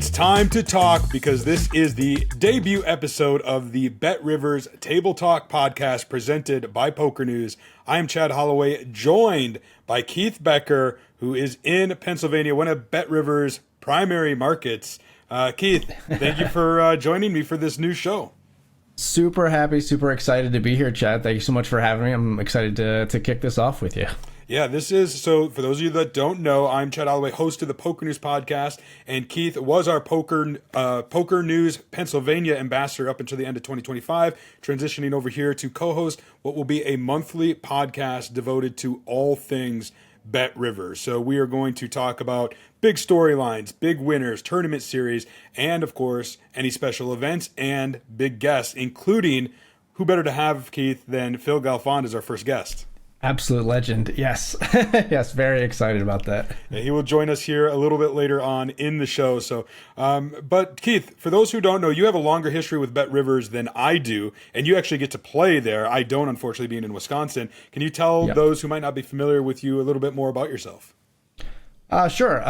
It's time to talk because this is the debut episode of the BetRivers Table Talk podcast presented by Poker News. I am Chad Holloway, joined by Keith Becker, who is in Pennsylvania, one of BetRivers' primary markets. Keith, thank you for joining me for this new show. Super happy, super excited to be here, Chad. Thank you so much for having me. I'm excited to kick this off with you. Yeah, so for those of you that don't know, I'm Chad Holloway, host of the Poker News podcast, and Keith was our Poker News Pennsylvania ambassador up until the end of 2025, transitioning over here to co-host what will be a monthly podcast devoted to all things BetRivers. So we are going to talk about big storylines, big winners, tournament series, and of course, any special events and big guests, including who better to have, Keith, than Phil Galfond as our first guest. Absolute legend. Yes. Yes. Very excited about that. Yeah, he will join us here a little bit later on in the show. So, but Keith, for those who don't know, you have a longer history with BetRivers than I do, and you actually get to play there. I don't, unfortunately, being in Wisconsin. Can you tell those who might not be familiar with you a little bit more about yourself? Sure.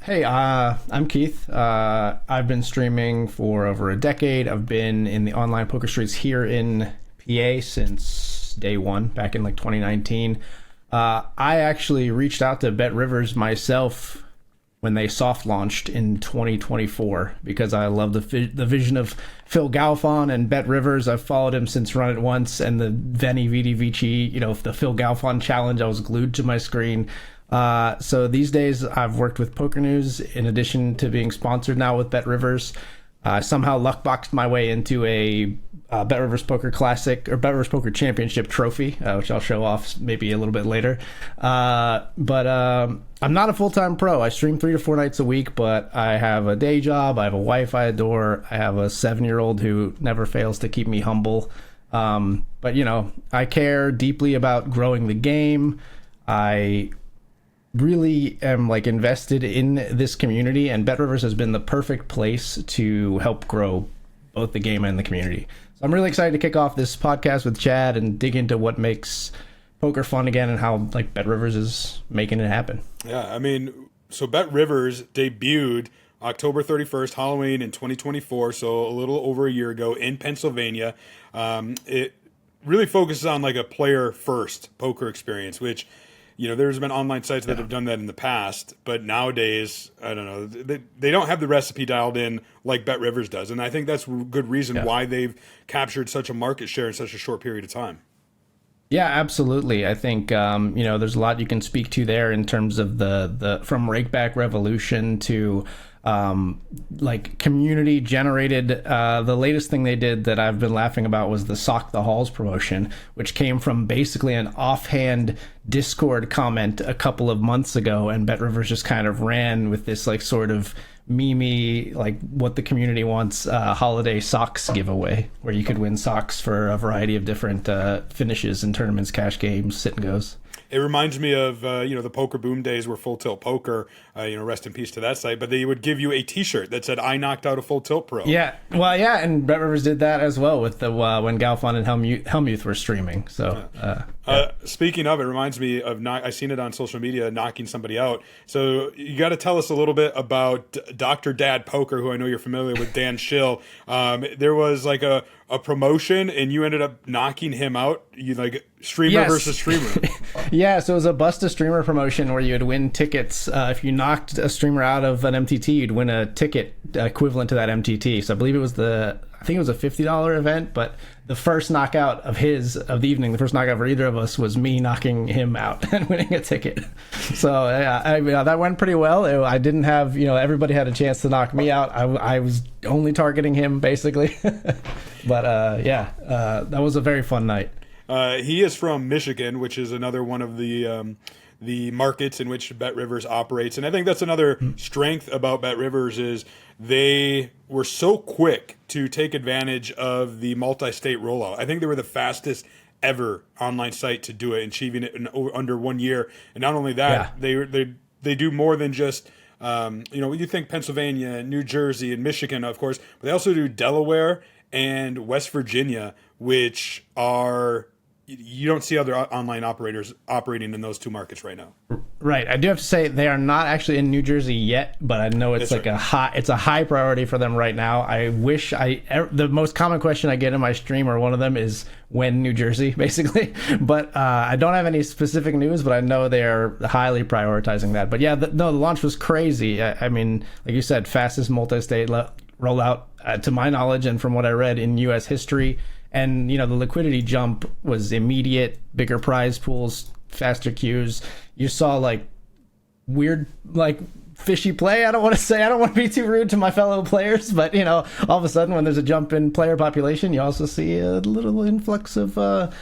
Hey, I'm Keith. I've been streaming for over a decade. I've been in the online poker streets here in PA since day one, back in like 2019. I actually reached out to BetRivers myself when they soft launched in 2024 because I love the vision of Phil Galfond and BetRivers. I've followed him since Run It Once and the Veni Vidi Vici, the Phil Galfond challenge. I was glued to my screen. So these days I've worked with Poker News in addition to being sponsored now with BetRivers. Somehow luckboxed my way into a BetRivers Poker Classic or BetRivers Poker Championship trophy, which I'll show off maybe a little bit later. But I'm not a full-time pro. I stream 3 to 4 nights a week, but I have a day job. I have a wife I adore. I have a 7-year-old who never fails to keep me humble. But I care deeply about growing the game. I really am invested in this community, and BetRivers has been the perfect place to help grow both the game and the community. So I'm really excited to kick off this podcast with Chad and dig into what makes poker fun again and how BetRivers is making it happen. Yeah, I mean, so BetRivers debuted October 31st, Halloween in 2024, so a little over a year ago in Pennsylvania. It really focuses on a player first poker experience, which there's been online sites that have done that in the past, but nowadays, I don't know, they don't have the recipe dialed in like BetRivers does. And I think that's a good reason why they've captured such a market share in such a short period of time. Yeah, absolutely. I think, there's a lot you can speak to there in terms of the from Rakeback Revolution to community generated. The latest thing they did that I've been laughing about was the Sock the Halls promotion, which came from basically an offhand Discord comment a couple of months ago, and BetRivers just kind of ran with this sort of meme, what the community wants, holiday socks giveaway, where you could win socks for a variety of different finishes in tournaments, cash games, sit and goes. It reminds me of, the Poker Boom days where Full Tilt Poker, rest in peace to that site, but they would give you a t-shirt that said, "I knocked out a Full Tilt Pro." Yeah, well, yeah, and BetRivers did that as well with the when Galfond and Hellmuth were streaming. So, speaking of, it reminds me of, I seen it on social media, knocking somebody out. So you got to tell us a little bit about DrDad Poker, who I know you're familiar with, Dan Schill. There was a promotion, and you ended up knocking him out. You streamer versus streamer. Yeah, so it was a bust a streamer promotion where you would win tickets. If you knocked a streamer out of an MTT, you'd win a ticket equivalent to that MTT. So I believe it was a $50 event, but the first knockout of the evening, the first knockout for either of us was me knocking him out and winning a ticket. So that went pretty well. I didn't have, everybody had a chance to knock me out. I was only targeting him basically. But that was a very fun night. He is from Michigan, which is another one of the markets in which BetRivers operates. And I think that's another strength about BetRivers is they were so quick to take advantage of the multi-state rollout. I think they were the fastest ever online site to do it, achieving it in under 1 year. And not only that, they do more than just, you think Pennsylvania, New Jersey, and Michigan, of course, but they also do Delaware and West Virginia, which are you don't see other online operators operating in those two markets right now. Right. I do have to say they are not actually in New Jersey yet, but I know it's it's a high priority for them right now. I wish the most common question I get in my stream, or one of them, is when New Jersey, basically. But I don't have any specific news, but I know they are highly prioritizing that. But yeah, the launch was crazy. I mean, like you said, fastest multi-state rollout to my knowledge and from what I read in U.S. history. And, the liquidity jump was immediate, bigger prize pools, faster queues. You saw weird, fishy play. I don't want to be too rude to my fellow players, but, all of a sudden when there's a jump in player population, you also see a little influx of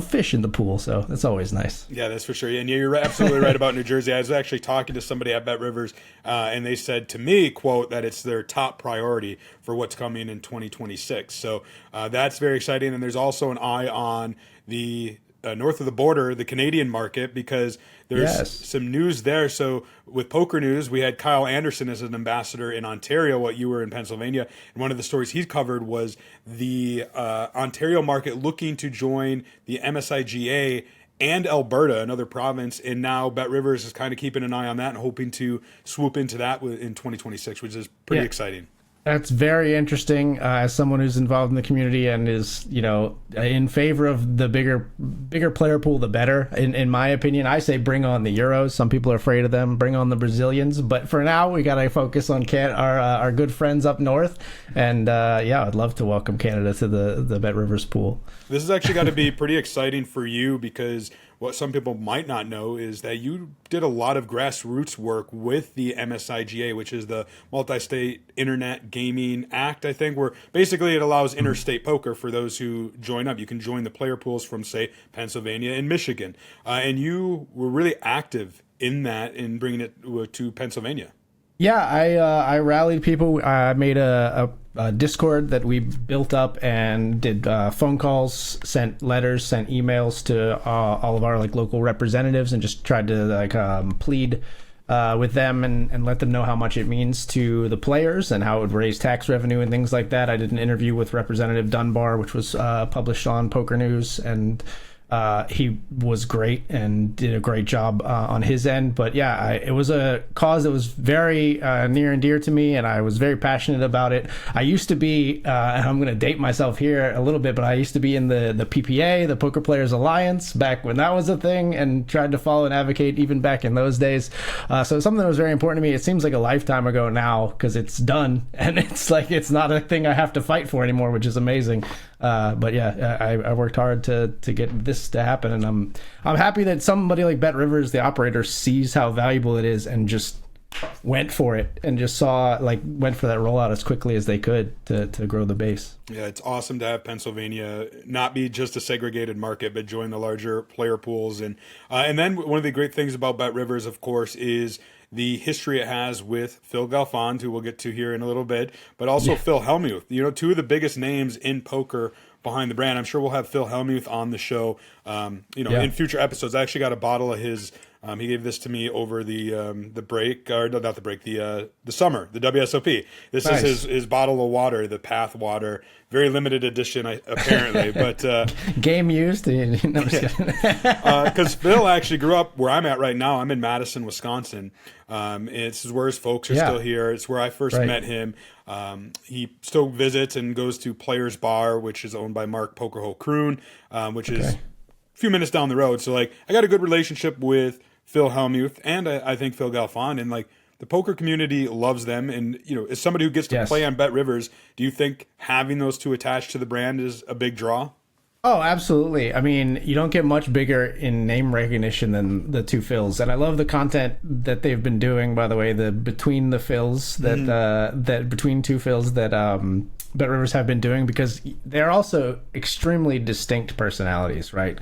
fish in the pool. So that's always nice. Yeah, that's for sure. And you're absolutely right about New Jersey. I was actually talking to somebody at BetRivers, and they said to me, quote, that it's their top priority for what's coming in 2026. So that's very exciting. And there's also an eye on the north of the border, the Canadian market, because there's some news there. So with Poker News, we had Kyle Anderson as an ambassador in Ontario while you were in Pennsylvania. And one of the stories he covered was the Ontario market looking to join the MSIGA and Alberta, another province. And now BetRivers is kind of keeping an eye on that and hoping to swoop into that in 2026, which is pretty exciting. That's very interesting. As someone who's involved in the community and is, in favor of the bigger player pool, the better. In my opinion, I say bring on the Euros. Some people are afraid of them. Bring on the Brazilians. But for now, we got to focus on our good friends up north. And I'd love to welcome Canada to the BetRivers pool. This has actually got to be pretty exciting for you, because what some people might not know is that you did a lot of grassroots work with the MSIGA, which is the Multi-State Internet Gaming Act, I think, where basically it allows interstate poker for those who join up. You can join the player pools from, say, Pennsylvania and Michigan. And you were really active in that, in bringing it to Pennsylvania. Yeah, I rallied people. I made a Discord that we built up and did phone calls, sent letters, sent emails to all of our local representatives, and just tried to plead with them and let them know how much it means to the players and how it would raise tax revenue and things like that. I did an interview with Representative Dunbar, which was published on Poker News, and he was great and did a great job on his end. But yeah, it was a cause that was very near and dear to me, and I was very passionate about it. I used to be, and I'm going to date myself here a little bit, but I used to be in the PPA, the Poker Players Alliance, back when that was a thing, and tried to follow and advocate even back in those days. So something that was very important to me. It seems like a lifetime ago now, because it's done, and it's not a thing I have to fight for anymore, which is amazing. But yeah, I worked hard to get this to happen, and I'm happy that somebody like BetRivers, the operator, sees how valuable it is and just went for it, and just went for that rollout as quickly as they could to grow the base. Yeah, it's awesome to have Pennsylvania not be just a segregated market, but join the larger player pools. And then one of the great things about BetRivers, of course, is the history it has with Phil Galfond, who we'll get to here in a little bit, but also Phil Hellmuth. Two of the biggest names in poker behind the brand. I'm sure we'll have Phil Hellmuth on the show, in future episodes. I actually got a bottle of his. He gave this to me over the break, or no, not the break, the summer, the WSOP. This is his bottle of water, the Path Water, very limited edition, apparently, but game used. Because Phil actually grew up where I'm at right now. I'm in Madison, Wisconsin. It's where his folks are still here. It's where I first met him. He still visits and goes to Players Bar, which is owned by Mark Pokerhole Kroon, which is a few minutes down the road. So I got a good relationship with Phil Hellmuth, and I think Phil Galfond, and the poker community loves them. And as somebody who gets to play on BetRivers, do you think having those two attached to the brand is a big draw? Oh, absolutely. I mean, you don't get much bigger in name recognition than the two Phils, and I love the content that they've been doing. By the way, the between the Phils that between two Phils that BetRivers have been doing, because they're also extremely distinct personalities, right?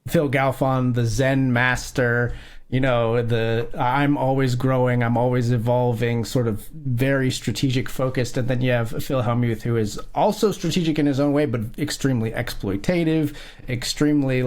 Phil Galfond, the Zen master, I'm always growing, I'm always evolving, sort of very strategic focused. And then you have Phil Hellmuth, who is also strategic in his own way, but extremely exploitative, extremely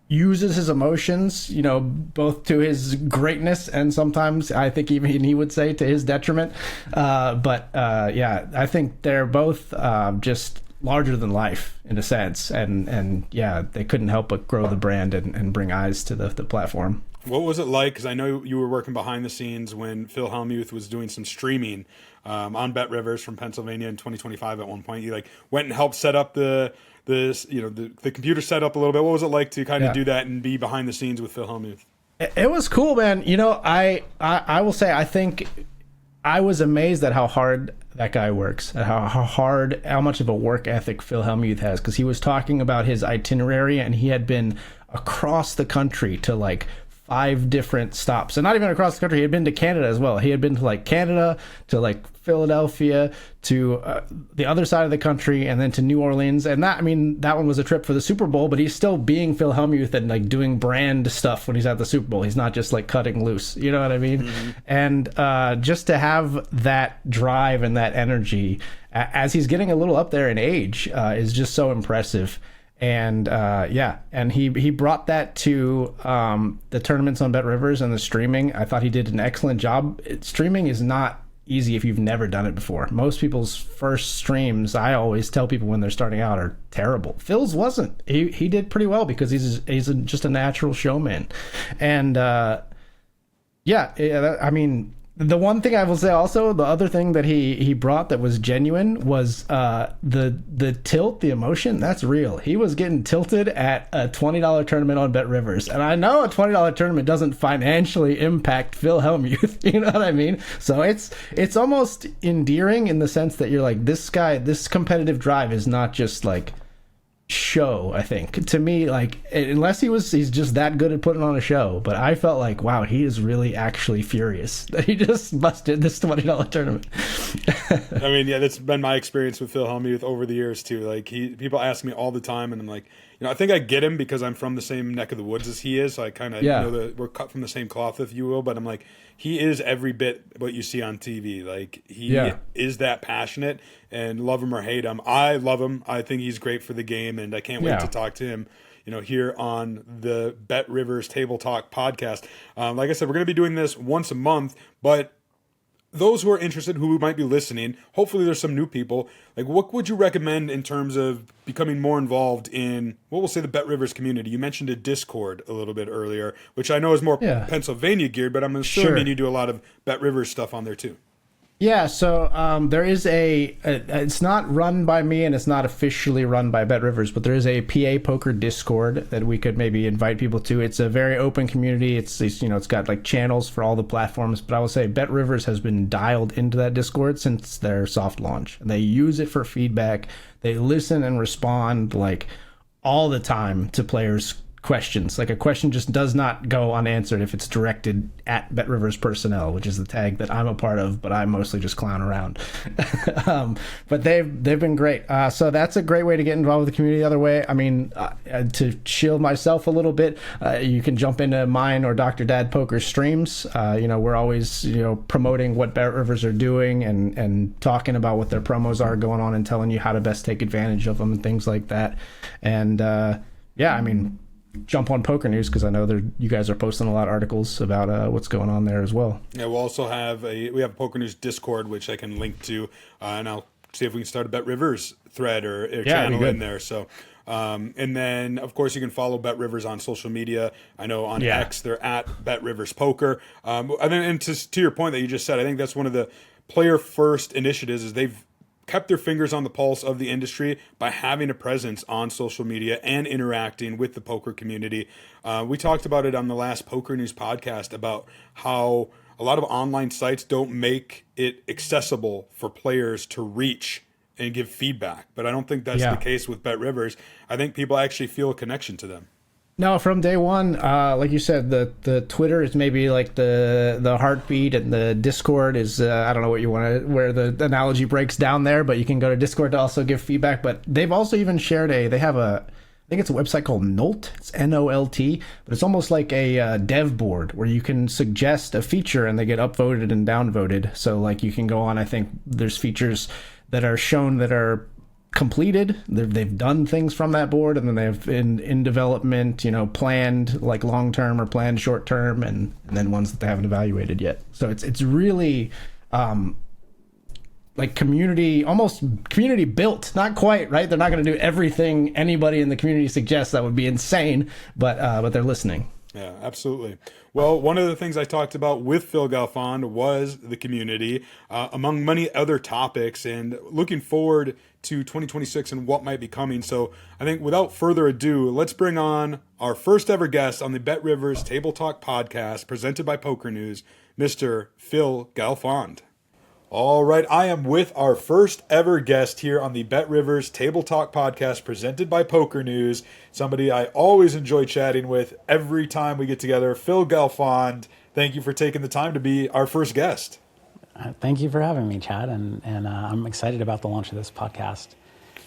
uses his emotions, both to his greatness and sometimes I think even he would say to his detriment. I think they're both just larger than life in a sense, and yeah, they couldn't help but grow the brand and bring eyes to the platform. What was it like? Because I know you were working behind the scenes when Phil Hellmuth was doing some streaming on BetRivers from Pennsylvania in 2025. At one point, you like went and helped set up the computer setup a little bit. What was it like to kind of do that and be behind the scenes with Phil Hellmuth? It was cool, man. You know, I will say, I think I was amazed at how hard that guy works, at how much of a work ethic Phil Hellmuth has, because he was talking about his itinerary, and he had been across the country to like 5 different stops, and not even across the country. He had been to Canada as well. He had been to like Canada, to like Philadelphia, to the other side of the country, and then to New Orleans. And that one was a trip for the Super Bowl, but he's still being Phil Hellmuth and like doing brand stuff when he's at the Super Bowl. He's not just like cutting loose, you know what I mean? Mm-hmm. And just to have that drive and that energy as he's getting a little up there in age is just so impressive. And and he brought that to the tournaments on BetRivers and the streaming. I thought he did an excellent job. Streaming is not easy if you've never done it before. Most people's first streams, I always tell people when they're starting out, are terrible. Phil's wasn't. He did pretty well because he's just a natural showman. And the one thing I will say also, the other thing that he brought that was genuine was the tilt, the emotion. That's real. He was getting tilted at a $20 tournament on BetRivers. And I know a $20 tournament doesn't financially impact Phil Hellmuth. You know what I mean? So it's almost endearing in the sense that you're like, this guy, this competitive drive is not just like show. I think to me, like, unless he's just that good at putting on a show, but I felt like, wow, he is really actually furious that he just busted this $20 tournament. I mean, yeah, that's been my experience with Phil Hellmuth over the years too. Like, people ask me all the time, and I'm like, I think I get him because I'm from the same neck of the woods as he is, so I kind of know that we're cut from the same cloth, if you will. But I'm like, he is every bit what you see on TV. Like, he is that passionate, and love him or hate him, I love him. I think he's great for the game, and I can't wait to talk to him, here on the BetRivers Table Talk podcast. Like I said, we're going to be doing this once a month, but those who are interested, who might be listening, hopefully there's some new people. Like, what would you recommend in terms of becoming more involved in, what we'll say, the BetRivers community? You mentioned a Discord a little bit earlier, which I know is more Pennsylvania geared, but I'm assuming you do a lot of BetRivers stuff on there too. Yeah, so there is it's not run by me and it's not officially run by BetRivers, but there is a PA Poker Discord that we could maybe invite people to. It's a very open community. It's got like channels for all the platforms, but I will say BetRivers has been dialed into that Discord since their soft launch. They use it for feedback. They listen and respond like all the time to players' questions. Like, a question just does not go unanswered if it's directed at BetRivers personnel, which is the tag that I'm a part of, but I mostly just clown around. But they've been great. So that's a great way to get involved with the community. The other way, I mean, to shield myself a little bit, you can jump into mine or DrDad Poker streams. We're always promoting what BetRivers are doing and talking about what their promos are going on and telling you how to best take advantage of them and things like that. And jump on Poker News, because I know you guys are posting a lot of articles about what's going on there as well. Yeah, we'll also have a Poker News Discord, which I can link to, and I'll see if we can start a BetRivers thread or channel in there. So, and then of course you can follow BetRivers on social media. I know on X they're at BetRivers Poker. And to your point that you just said, I think that's one of the player first initiatives is they've kept their fingers on the pulse of the industry by having a presence on social media and interacting with the poker community. We talked about it on the last Poker News podcast about how a lot of online sites don't make it accessible for players to reach and give feedback. But I don't think that's the case with BetRivers. I think people actually feel a connection to them. No, from day one, like you said, the Twitter is maybe like the heartbeat, and the Discord is I don't know what you want to, where the analogy breaks down there, but you can go to Discord to also give feedback. But they've also even shared I think it's a website called Nolt. It's NOLT, but it's almost like a dev board where you can suggest a feature and they get upvoted and downvoted. So like you can go on, I think there's features that are shown that are completed, they've done things from that board, and then they have in development, planned like long term or planned short term, and then ones that they haven't evaluated yet. So it's really like almost community built. Not quite, right? They're not going to do everything anybody in the community suggests. That would be insane, but they're listening. Yeah, absolutely. Well, one of the things I talked about with Phil Galfond was the community, among many other topics, and looking forward to 2026 and what might be coming. So I think without further ado, let's bring on our first ever guest on the BetRivers Table Talk podcast presented by Poker News, Mr. Phil Galfond. All right, I am with our first ever guest here on the BetRivers Table Talk podcast presented by Poker News, somebody I always enjoy chatting with every time we get together, Phil Galfond. Thank you for taking the time to be our first guest. Thank you for having me, Chad, and I'm excited about the launch of this podcast,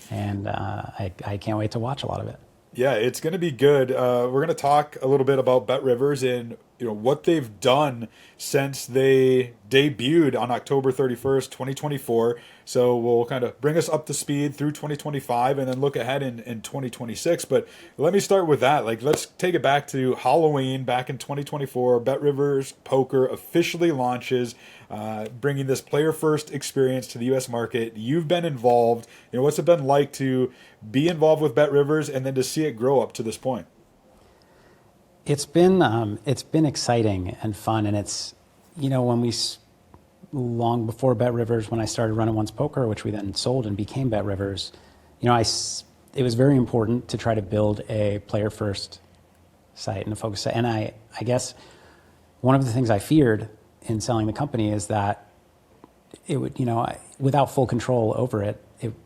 and I can't wait to watch a lot of it. Yeah, it's going to be good. We're going to talk a little bit about BetRivers and what they've done since they debuted on October 31st, 2024. So we'll kind of bring us up to speed through 2025 and then look ahead in 2026. But let me start with that. Let's take it back to Halloween back in 2024. BetRivers Poker officially launches, bringing this player-first experience to the U.S. market. You've been involved. What's it been like to be involved with BetRivers and then to see it grow up to this point? It's been exciting and fun, and it's when long before BetRivers, when I started Run It Once Poker, which we then sold and became BetRivers, it was very important to try to build a player first site and a focus site. And I guess one of the things I feared in selling the company is that it would without full control over it,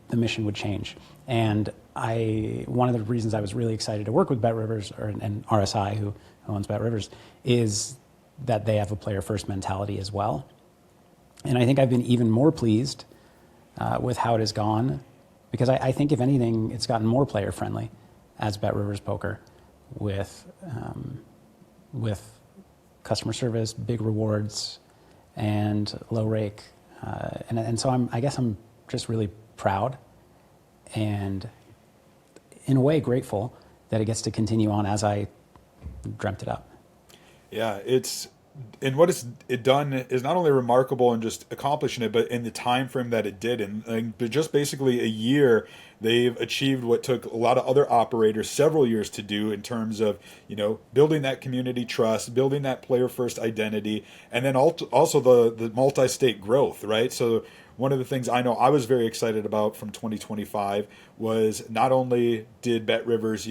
the mission would change. And one of the reasons I was really excited to work with BetRivers and RSI, who owns BetRivers, is that they have a player-first mentality as well. And I think I've been even more pleased with how it has gone, because I think, if anything, it's gotten more player-friendly as BetRivers Poker, with customer service, big rewards, and low rake. And so I guess I'm just really proud and, in a way, grateful that it gets to continue on as I dreamt it up. Yeah, and what it's done is not only remarkable in just accomplishing it, but in the time frame that it did. And just basically a year, they've achieved what took a lot of other operators several years to do in terms of, building that community trust, building that player-first identity, and then also the multi-state growth, right? So one of the things I know I was very excited about from 2025 was not only did BetRivers,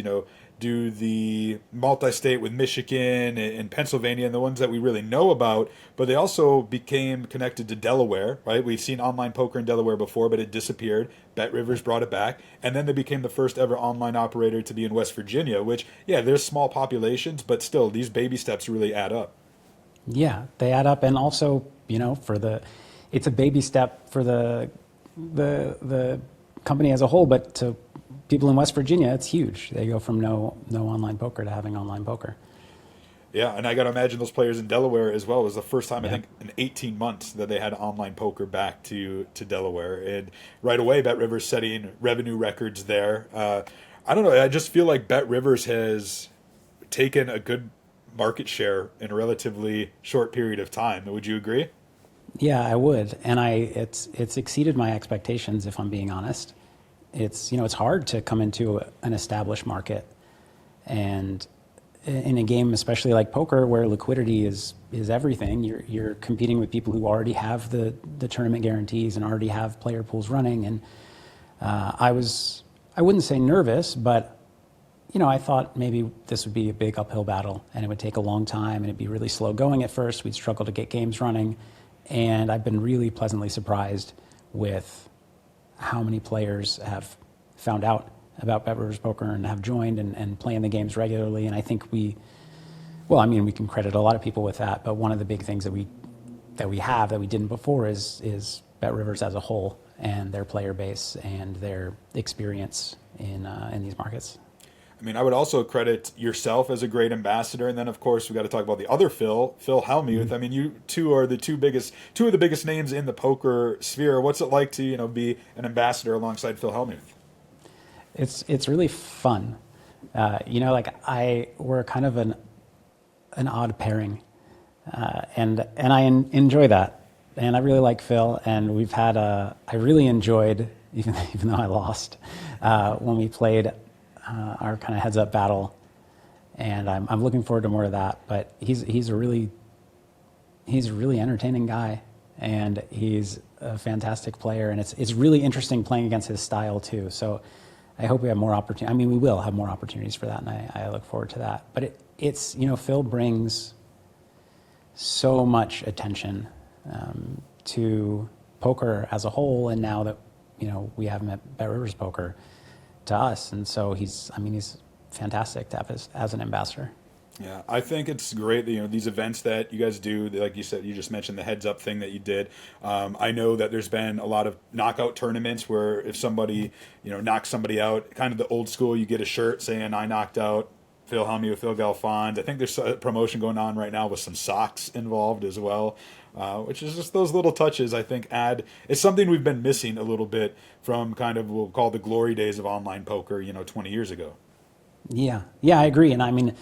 do the multi-state with Michigan and Pennsylvania and the ones that we really know about, but they also became connected to Delaware, right? We've seen online poker in Delaware before, but it disappeared. BetRivers brought it back. And then they became the first ever online operator to be in West Virginia, which, yeah, there's small populations, but still, these baby steps really add up. Yeah, they add up. And also, it's a baby step for the company as a whole, but to people in West Virginia, it's huge. They go from no online poker to having online poker. Yeah, and I got to imagine those players in Delaware as well. It was the first time, I think, in 18 months that they had online poker back to Delaware. And right away, BetRivers setting revenue records there. I don't know. I just feel like BetRivers has taken a good market share in a relatively short period of time. Would you agree? Yeah, I would. And it's exceeded my expectations, if I'm being honest. It's hard to come into an established market, and in a game especially like poker, where liquidity is everything, you're competing with people who already have the tournament guarantees and already have player pools running. And I wouldn't say nervous, but I thought maybe this would be a big uphill battle and it would take a long time and it'd be really slow going at first. We'd struggle to get games running, and I've been really pleasantly surprised with how many players have found out about BetRivers Poker and have joined and playing the games regularly. And I think we can credit a lot of people with that, but one of the big things that we didn't before is BetRivers as a whole and their player base and their experience in these markets. I mean, I would also credit yourself as a great ambassador, and then of course we got to talk about the other Phil Hellmuth. Mm-hmm. I mean, you two are two of the biggest names in the poker sphere. What's it like to be an ambassador alongside Phil Hellmuth? It's really fun. We're kind of an odd pairing, and I enjoy that. and I really like Phil, and we've had I really enjoyed, even though I lost, when we played our kind of heads-up battle, and I'm looking forward to more of that. But he's a really entertaining guy, and he's a fantastic player, and it's really interesting playing against his style too. So I hope we have more opportunity. I mean, we will have more opportunities for that, and I look forward to that. But it's Phil brings so much attention to poker as a whole, and now that we have him at BetRivers Poker, to us, and so he's fantastic to have as an ambassador. Yeah, I think it's great that, these events that you guys do, like you said, you just mentioned the heads up thing that you did. I know that there's been a lot of knockout tournaments where if somebody, knocks somebody out, kind of the old school, you get a shirt saying I knocked out Phil Hellmuth, Phil Galfond. I think there's a promotion going on right now with some socks involved as well, which is just those little touches I think it's something we've been missing a little bit from kind of, we'll call the glory days of online poker, 20 years ago. Yeah, I agree. And I mean,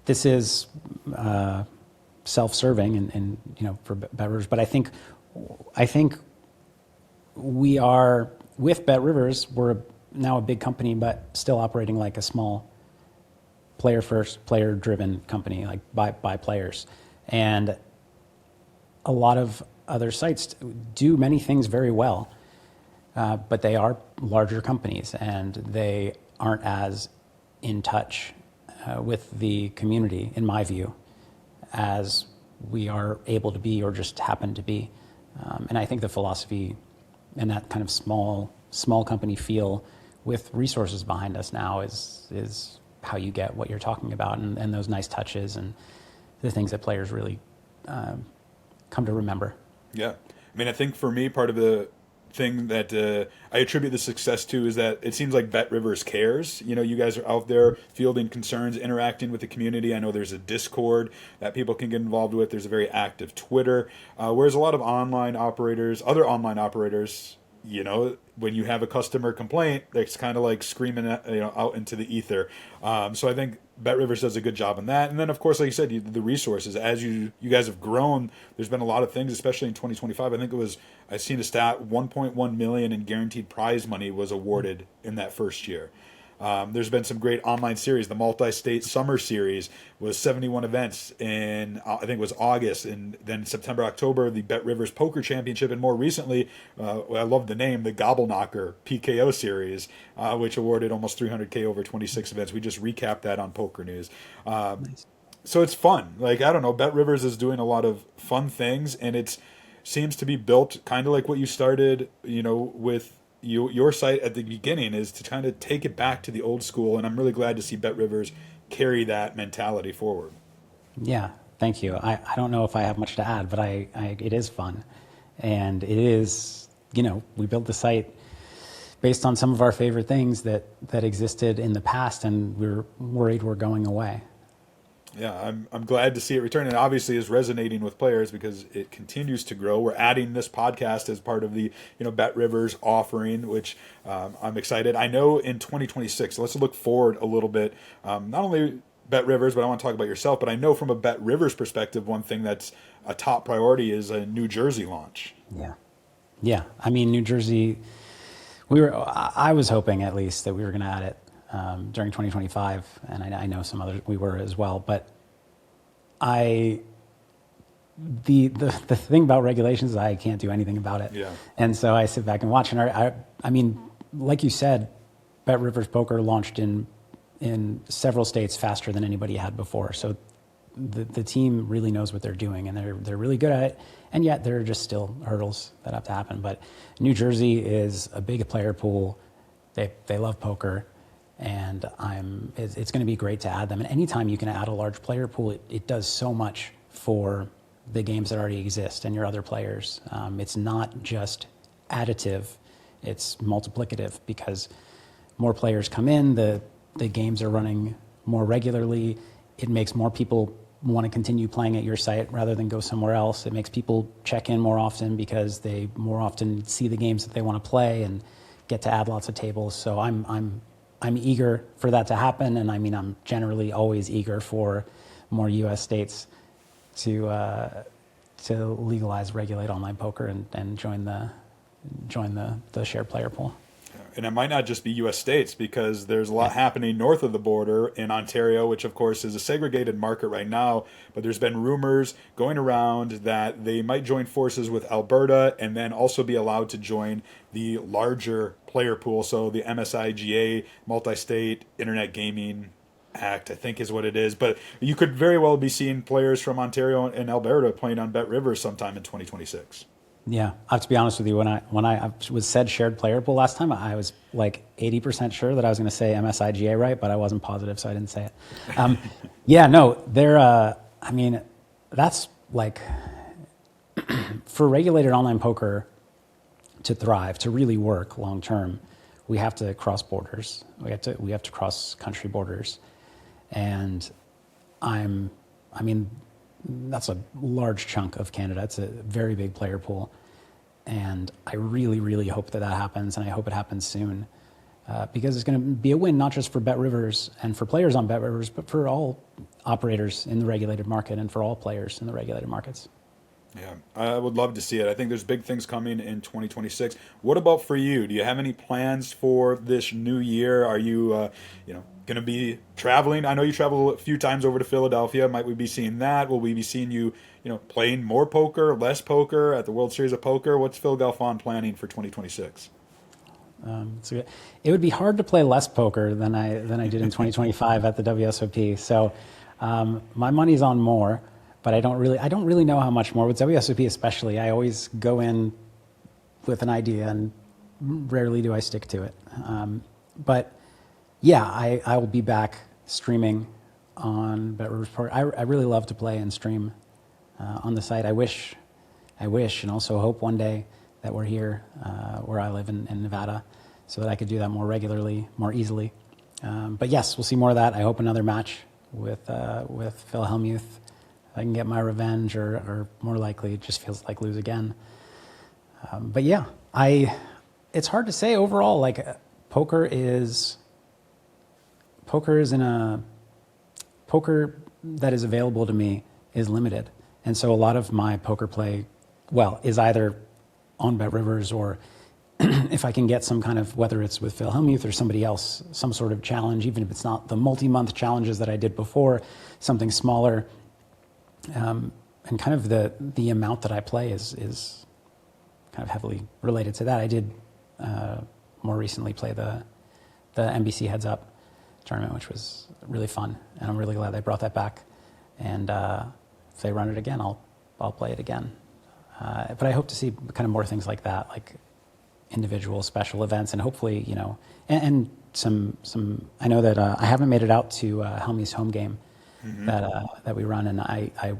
this is self-serving and for BetRivers, but I think we are, with BetRivers, we're now a big company, but still operating like a small player-first, player-driven company, like by players. And a lot of other sites do many things very well, but they are larger companies, and they aren't as in touch with the community, in my view, as we are able to be or just happen to be. And I think the philosophy and that kind of small company feel with resources behind us now is how you get what you're talking about, and those nice touches and the things that players really come to remember. Yeah. I mean, I think for me, part of the thing that I attribute the success to is that it seems like BetRivers cares. You guys are out there fielding concerns, interacting with the community. I know there's a Discord that people can get involved with. There's a very active Twitter, whereas a lot of other online operators, when you have a customer complaint, it's kind of like screaming out into the ether. So I think BetRivers does a good job on that. And then, of course, like you said, the resources. As you guys have grown, there's been a lot of things, especially in 2025. I think I've seen a stat, 1.1 million in guaranteed prize money was awarded in that first year. There's been some great online series. The multi-state summer series was 71 events in, I think it was August, and then September, October, the BetRivers Poker Championship, and more recently, I love the name, the GobbleKnocker PKO series, which awarded almost 300K over 26 events. We just recapped that on Poker News. Nice. So it's fun. Like, I don't know, BetRivers is doing a lot of fun things, and it seems to be built kind of like what you started, with your site at the beginning, is to kind of take it back to the old school, and I'm really glad to see BetRivers carry that mentality forward. Yeah, thank you. I don't know if I have much to add, but it is fun, and it is, we built the site based on some of our favorite things that existed in the past, and we're worried we're going away. Yeah, I'm glad to see it return, and obviously is resonating with players because it continues to grow. We're adding this podcast as part of the BetRivers offering, which I'm excited. I know in 2026, so let's look forward a little bit. Not only BetRivers, but I want to talk about yourself. But I know from a BetRivers perspective, one thing that's a top priority is a New Jersey launch. Yeah. I mean, New Jersey. I was hoping at least that we were going to add it during 2025, and I know some others we were as well. But the thing about regulations is I can't do anything about it. Yeah. And so I sit back and watch. And I mean, like you said, BetRivers Poker launched in several states faster than anybody had before. So the team really knows what they're doing, and they're really good at it. And yet there are just still hurdles that have to happen. But New Jersey is a big player pool. They love poker. And it's going to be great to add them. And anytime you can add a large player pool, it does so much for the games that already exist and your other players. It's not just additive, it's multiplicative, because more players come in, the games are running more regularly. It makes more people want to continue playing at your site rather than go somewhere else. It makes people check in more often because they more often see the games that they want to play and get to add lots of tables. So I'm eager for that to happen, and I mean, I'm generally always eager for more U.S. states to to legalize, regulate online poker and join the shared player pool. And it might not just be U.S. states, because there's a lot happening north of the border in Ontario, which of course is a segregated market right now. But there's been rumors going around that they might join forces with Alberta and then also be allowed to join the larger player pool. So the MSIGA, Multi-State Internet Gaming Act, I think is what it is. But you could very well be seeing players from Ontario and Alberta playing on BetRivers sometime in 2026. Yeah, I have to be honest with you. When I was said shared player pool last time, I was like 80% sure that I was going to say MSIGA right, but I wasn't positive, so I didn't say it. Yeah, no, they're. I mean, that's like for regulated online poker to thrive, to really work long term, we have to cross borders. We have to cross country borders, and I mean, that's a large chunk of Canada. It's a very big player pool. And I really, really hope that happens, and I hope it happens soon, because it's going to be a win not just for BetRivers and for players on BetRivers, but for all operators in the regulated market and for all players in the regulated markets. Yeah, I would love to see it. I think there's big things coming in 2026. What about for you? Do you have any plans for this new year? Are you, going to be traveling? I know you travel a few times over to Philadelphia. Might we be seeing that? Will we be seeing you, playing more poker, less poker at the World Series of Poker? What's Phil Galfond planning for 2026? So it would be hard to play less poker than I did in 2025 at the WSOP. So my money's on more. But I don't really know how much more. With WSOP especially, I always go in with an idea, and rarely do I stick to it. But yeah, I will be back streaming on BetRivers Poker. I really love to play and stream on the site. I wish, and also hope one day that we're here where I live in Nevada, so that I could do that more regularly, more easily. But yes, we'll see more of that. I hope another match with Phil Hellmuth. I can get my revenge, or more likely, it just feels like lose again. But yeah, it's hard to say overall. Like poker that is available to me is limited, and so a lot of my poker play, is either on BetRivers, or if I can get some kind of, whether it's with Phil Hellmuth or somebody else, some sort of challenge, even if it's not the multi-month challenges that I did before, something smaller. And kind of the amount that I play is kind of heavily related to that. I did more recently play the NBC Heads Up tournament, which was really fun, and I'm really glad they brought that back. And if they run it again, I'll play it again. But I hope to see kind of more things like that, like individual special events, and hopefully, and some. I know that I haven't made it out to Helmy's home game. Mm-hmm. that we run, and I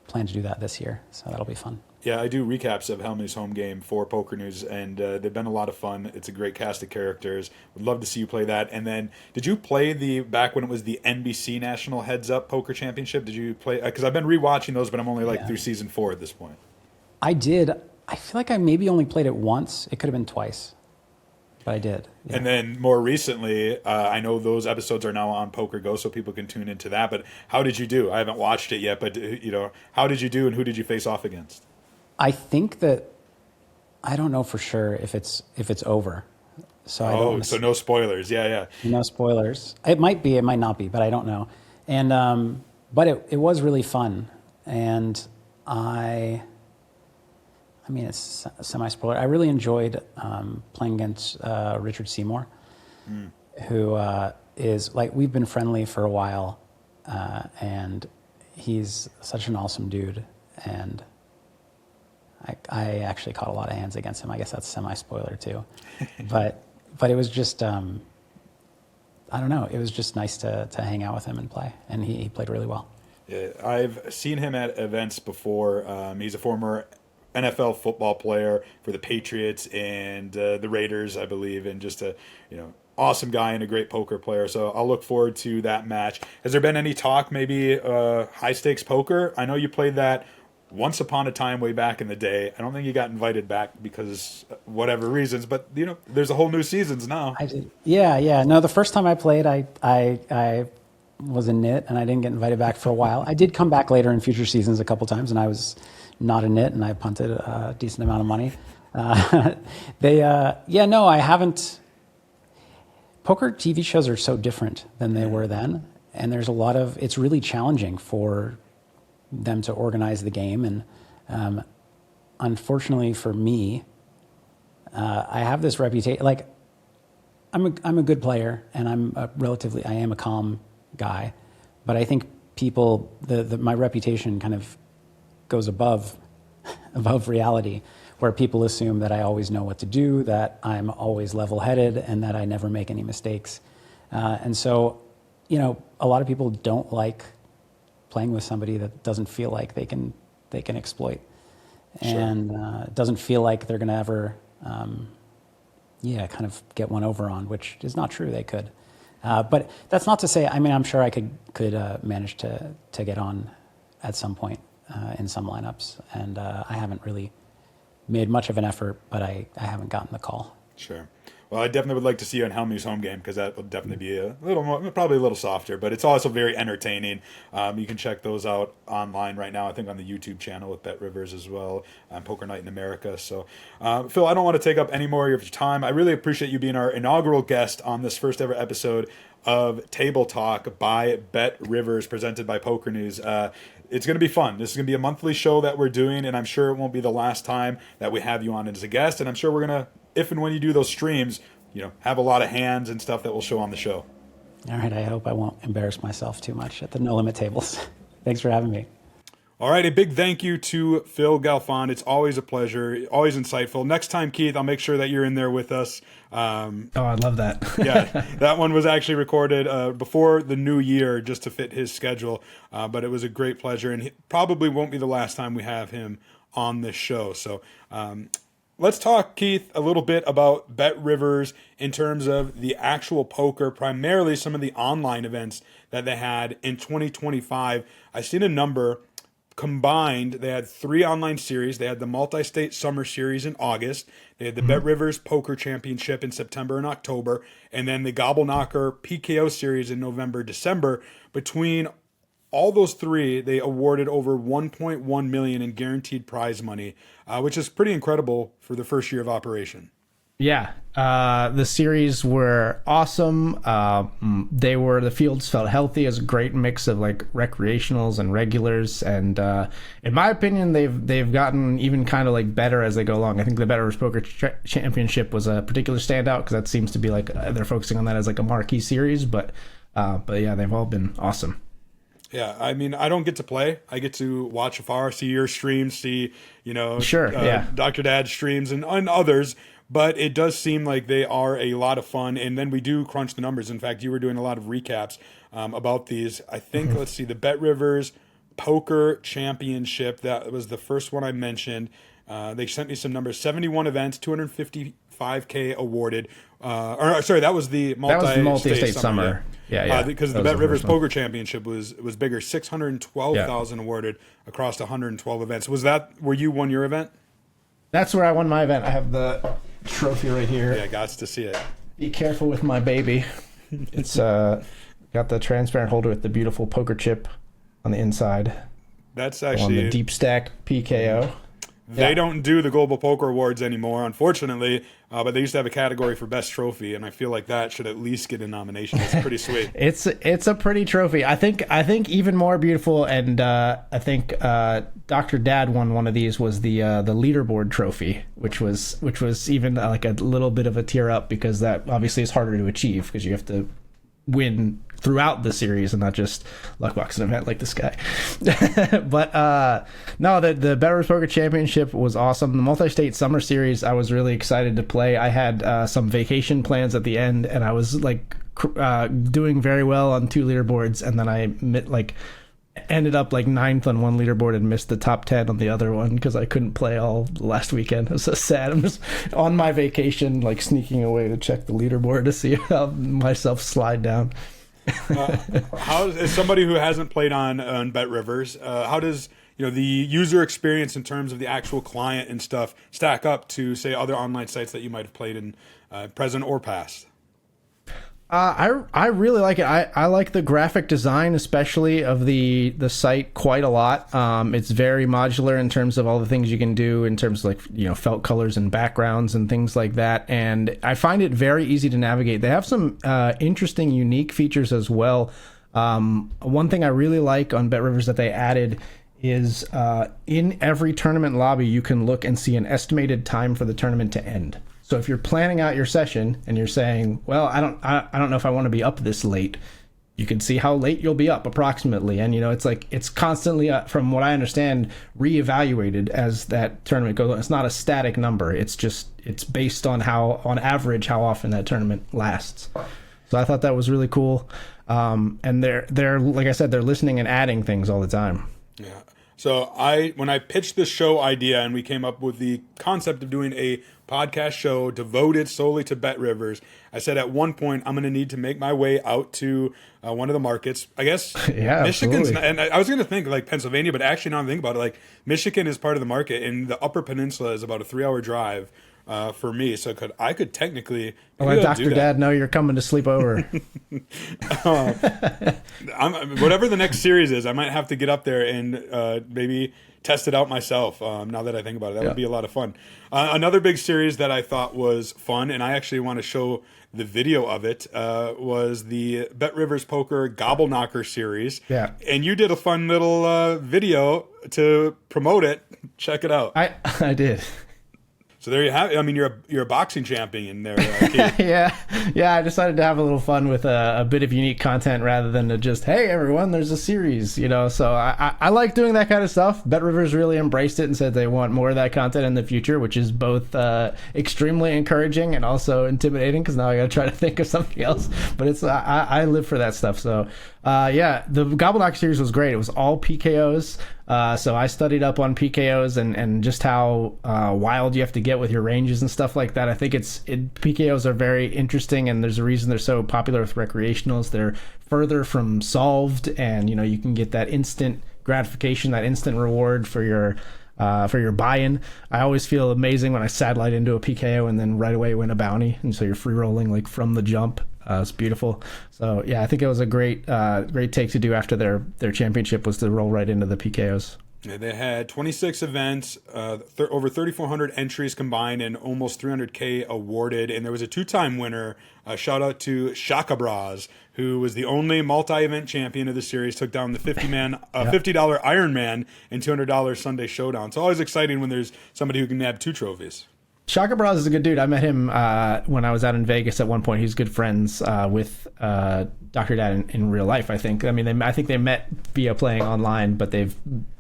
plan to do that this year, so that'll be fun. Yeah, I do recaps of Helmy's home game for Poker News, and they've been a lot of fun. It's a great cast of characters. Would love to see you play that. And then, did you play back when it was the NBC National Heads Up Poker Championship? Did you play? Because I've been rewatching those, but I'm only through season 4 at this point. I did. I feel like I maybe only played it once. It could have been twice. But I did. Yeah. And then more recently, I know those episodes are now on Poker Go, so people can tune into that. But how did you do? I haven't watched it yet, but how did you do, and who did you face off against? I think that I don't know for sure if it's over. So so no spoilers. Yeah. No spoilers. It might be, it might not be, but I don't know. And but it was really fun, and I mean, it's a semi-spoiler. I really enjoyed playing against Richard Seymour, who is, like, we've been friendly for a while, and he's such an awesome dude. And I actually caught a lot of hands against him. I guess that's semi-spoiler too. But it was just, I don't know. It was just nice to hang out with him and play. And he played really well. Yeah, I've seen him at events before. He's a former NFL football player for the Patriots and the Raiders, I believe, and just a awesome guy and a great poker player. So I'll look forward to that match. Has there been any talk, maybe high stakes poker? I know you played that once upon a time way back in the day. I don't think you got invited back because whatever reasons, but there's a whole new seasons now. I did. Yeah. No, the first time I played, I was in NIT and I didn't get invited back for a while. I did come back later in future seasons a couple times, and I was not a nit, and I punted a decent amount of money. No, I haven't. Poker TV shows are so different than they were then, and there's it's really challenging for them to organize the game, and unfortunately for me, I have this reputation. Like, I'm a good player, and I am a calm guy, but I think people, my reputation kind of goes above reality, where people assume that I always know what to do, that I'm always level-headed, and that I never make any mistakes. And so, a lot of people don't like playing with somebody that doesn't feel like they can exploit, and doesn't feel like they're going to ever, kind of get one over on, which is not true. They could, but that's not to say. I mean, I'm sure I could manage to get on at some point in some lineups, and I haven't really made much of an effort, but I haven't gotten the call. Sure. Well, I definitely would like to see you on Hellmuth's home game, because that will definitely be a little more, probably a little softer, but it's also very entertaining. You can check those out online right now, I think on the YouTube channel with BetRivers as well, Poker Night in America. So, Phil, I don't want to take up any more of your time. I really appreciate you being our inaugural guest on this first ever episode of Table Talk by BetRivers, presented by Poker News. It's going to be fun. This is going to be a monthly show that we're doing, and I'm sure it won't be the last time that we have you on as a guest. And I'm sure we're going to, if and when you do those streams, have a lot of hands and stuff that we'll show on the show. All right. I hope I won't embarrass myself too much at the No Limit tables. Thanks for having me. All right, a big thank you to Phil Galfond. It's always a pleasure, always insightful. Next time, Keith, I'll make sure that you're in there with us. I'd love that. Yeah, that one was actually recorded before the new year just to fit his schedule, but it was a great pleasure, and it probably won't be the last time we have him on this show. So let's talk, Keith, a little bit about BetRivers in terms of the actual poker, primarily some of the online events that they had in 2025. I've seen a number. Combined, they had 3 online series. They had the Multi-State Summer Series in August. They had the BetRivers Poker Championship in September and October. And then the GobbleKnocker PKO Series in November, December. Between all those 3, they awarded over $1.1 million in guaranteed prize money, which is pretty incredible for the first year of operation. Yeah, the series were awesome. The fields felt healthy. It was a great mix of like recreationals and regulars, and in my opinion, they've gotten even kind of like better as they go along. I think the BetRivers Poker Championship was a particular standout because that seems to be like they're focusing on that as like a marquee series. But yeah, they've all been awesome. Yeah, I mean, I don't get to play. I get to watch afar, see your streams, see DrDad streams and others. But it does seem like they are a lot of fun. And then we do crunch the numbers. In fact, you were doing a lot of recaps about these. I think, let's see, the BetRivers Poker Championship, that was the first one I mentioned. They sent me some numbers. 71 events, $255K awarded. That was the multi-state summer. Yeah. Because the BetRivers Poker Championship was bigger. 612,000 awarded across 112 events. Were you won your event? That's where I won my event. I have the trophy right here. Yeah, got to see it. Be careful with my baby. It's got the transparent holder with the beautiful poker chip on the inside. That's actually on the deep stack PKO. They don't do the Global Poker Awards anymore, unfortunately, but they used to have a category for best trophy, and I feel like that should at least get a nomination. It's pretty sweet. It's a pretty trophy. I think even more beautiful, and I think DrDad won one of these, was the leaderboard trophy, which was even like a little bit of a tear up, because that obviously is harder to achieve because you have to win throughout the series and not just luckbox an event like this guy. But no, the BetRivers Poker Championship was awesome. The Multi-State Summer Series, I was really excited to play. I had some vacation plans at the end, and I was like doing very well on 2 leaderboards, and then I ended up like 9th on one leaderboard and missed the top 10 on the other one because I couldn't play all last weekend. It was so sad. I'm just on my vacation, like sneaking away to check the leaderboard to see how myself slide down. How, as somebody who hasn't played on BetRivers, how does the user experience in terms of the actual client and stuff stack up to, say, other online sites that you might have played in present or past? I really like it. I like the graphic design, especially of the site, quite a lot. It's very modular in terms of all the things you can do in terms of, like, you know, felt colors and backgrounds and things like that. And I find it very easy to navigate. They have some interesting, unique features as well. One thing I really like on BetRivers that they added is in every tournament lobby, you can look and see an estimated time for the tournament to end. So if you're planning out your session and you're saying, well, I don't know if I want to be up this late, you can see how late you'll be up approximately. And, you know, it's like, it's constantly, from what I understand, reevaluated as that tournament goes on. It's not a static number. It's based on on average, how often that tournament lasts. So I thought that was really cool. And they're like I said, they're listening and adding things all the time. Yeah. So when I pitched the show idea and we came up with the concept of doing a podcast show devoted solely to BetRivers, I said at one point I'm going to need to make my way out to one of the markets. I guess yeah, Michigan's, absolutely. and I was going to think like Pennsylvania, but actually now I think about it, like Michigan is part of the market, and the Upper Peninsula is about a 3-hour drive for me. So I could technically let DrDad know you're coming to sleep over. Whatever the next series is, I might have to get up there and maybe test it out myself. Now that I think about it, that would be a lot of fun. Another big series that I thought was fun, and I actually want to show the video of it, was the BetRivers Poker GobbleKnocker Series. Yeah. And you did a fun little video to promote it. Check it out. I did. So there you have it. I mean, you're a boxing champion there, Keith. yeah. I decided to have a little fun with a bit of unique content rather than to just, hey, everyone, there's a series, you know. So I like doing that kind of stuff. BetRivers really embraced it and said they want more of that content in the future, which is both extremely encouraging and also intimidating, because now I got to try to think of something else. But it's I live for that stuff. So the GobbleKnocker series was great. It was all PKOs. So I studied up on PKOs and just how wild you have to get with your ranges and stuff like that. I think PKOs are very interesting, and there's a reason they're so popular with recreationals. They're further from solved, and, you know, you can get that instant gratification, that instant reward for your buy-in. I always feel amazing when I satellite into a PKO and then right away win a bounty, and so you're free rolling like from the jump. It's beautiful. So yeah, I think it was a great take to do after their championship, was to roll right into the PKOs. Yeah, they had 26 events, over 3,400 entries combined, and almost 300K awarded. And there was a 2-time winner. Shout out to Shaka Braz, who was the only multi-event champion of the series. Took down the $50 Ironman and $200 Sunday Showdown. It's always exciting when there's somebody who can nab 2 trophies. Shaka Braz is a good dude. I met him when I was out in Vegas at one point. He's good friends with DrDad in real life, I think. I mean, I think they met via playing online, but they've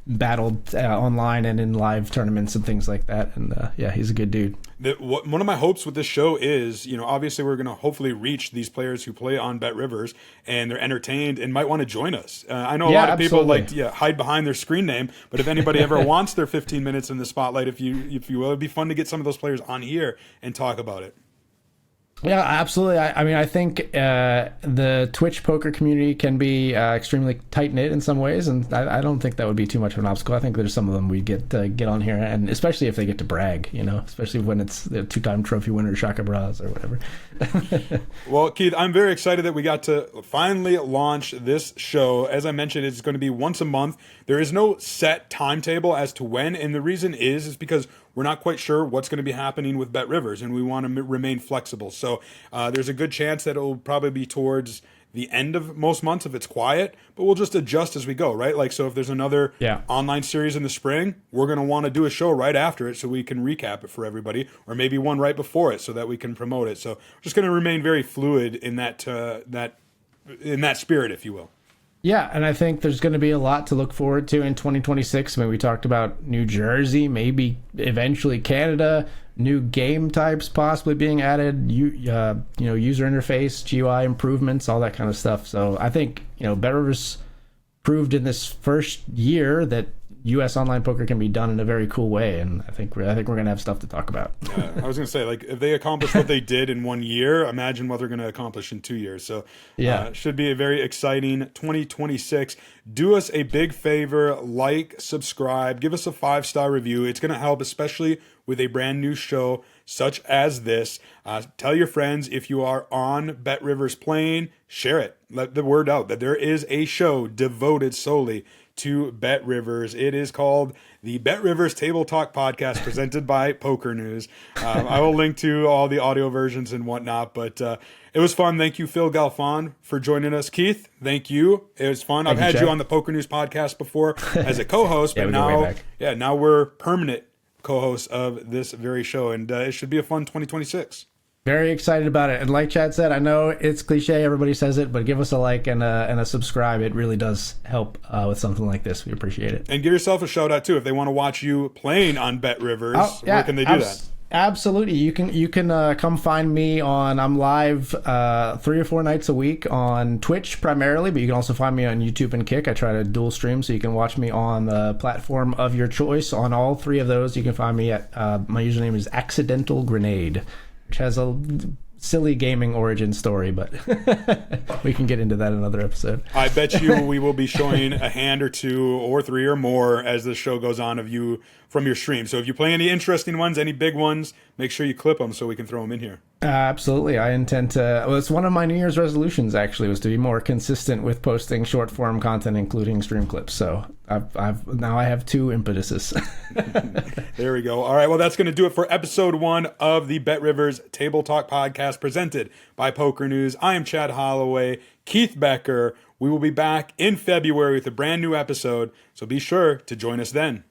battled online and in live tournaments and things like that. And he's a good dude. One of my hopes with this show is, you know, obviously we're going to hopefully reach these players who play on BetRivers and they're entertained and might want to join us. I know a lot of people like to hide behind their screen name, but if anybody ever wants their 15 minutes in the spotlight, if you will, it'd be fun to get some of those players on here and talk about it. Yeah, absolutely. I mean, I think the Twitch poker community can be extremely tight-knit in some ways, and I don't think that would be too much of an obstacle. I think there's some of them we get on here, and especially if they get to brag, you know, especially when it's the 2-time trophy winner Shaka Braz or whatever. Well, Keith, I'm very excited that we got to finally launch this show. As I mentioned, it's going to be once a month. There is no set timetable as to when, and the reason is because we're not quite sure what's going to be happening with BetRivers, and we want to remain flexible. So there's a good chance that it'll probably be towards the end of most months if it's quiet, but we'll just adjust as we go, right? Like, so if there's another online series in the spring, we're going to want to do a show right after it so we can recap it for everybody, or maybe one right before it so that we can promote it. So we're just going to remain very fluid in that spirit, if you will. Yeah, and I think there's going to be a lot to look forward to in 2026. I mean, we talked about New Jersey, maybe eventually Canada, new game types possibly being added, user interface, GUI improvements, all that kind of stuff. So I think, BetRivers proved in this first year that U.S. online poker can be done in a very cool way, and I think we're gonna have stuff to talk about. I was gonna say, like, if they accomplished what they did in 1 year, imagine what they're gonna accomplish in 2 years. So should be a very exciting 2026. Do us a big favor, like, subscribe, give us a 5-star review. It's gonna help, especially with a brand new show such as this. Tell your friends if you are on BetRivers playing, share it. Let the word out that there is a show devoted solely to BetRivers. It is called the BetRivers Table Talk Podcast, presented by PokerNews. I will link to all the audio versions and whatnot, but it was fun. Thank you, Phil Galfond, for joining us. Keith, thank you. It was fun. I've had you on the PokerNews podcast before as a co-host, but now we're permanent co-hosts of this very show, and it should be a fun 2026. Very excited about it. And like Chad said, I know it's cliche, everybody says it, but give us a like and a subscribe. It really does help with something like this. We appreciate it. And give yourself a shout out too if they want to watch you playing on BetRivers. Where can they do that? Absolutely. You can come find me I'm live 3 or 4 nights a week on Twitch primarily, but you can also find me on YouTube and Kick. I try to dual stream, so you can watch me on the platform of your choice. On all 3 of those, you can find me at my username is Accidental Grenade, which has a silly gaming origin story, but we can get into that in another episode. I bet you we will be showing a hand or 2 or 3 or more as the show goes on of you from your stream. So if you play any interesting ones, any big ones, make sure you clip them so we can throw them in here. Absolutely. I intend to. Well, it's one of my New Year's resolutions, actually, was to be more consistent with posting short form content, including stream clips. So now I have 2 impetuses. There we go. All right. Well, that's going to do it for episode 1 of the BetRivers Table Talk podcast presented by Poker News. I am Chad Holloway, Keith Becker. We will be back in February with a brand new episode, so be sure to join us then.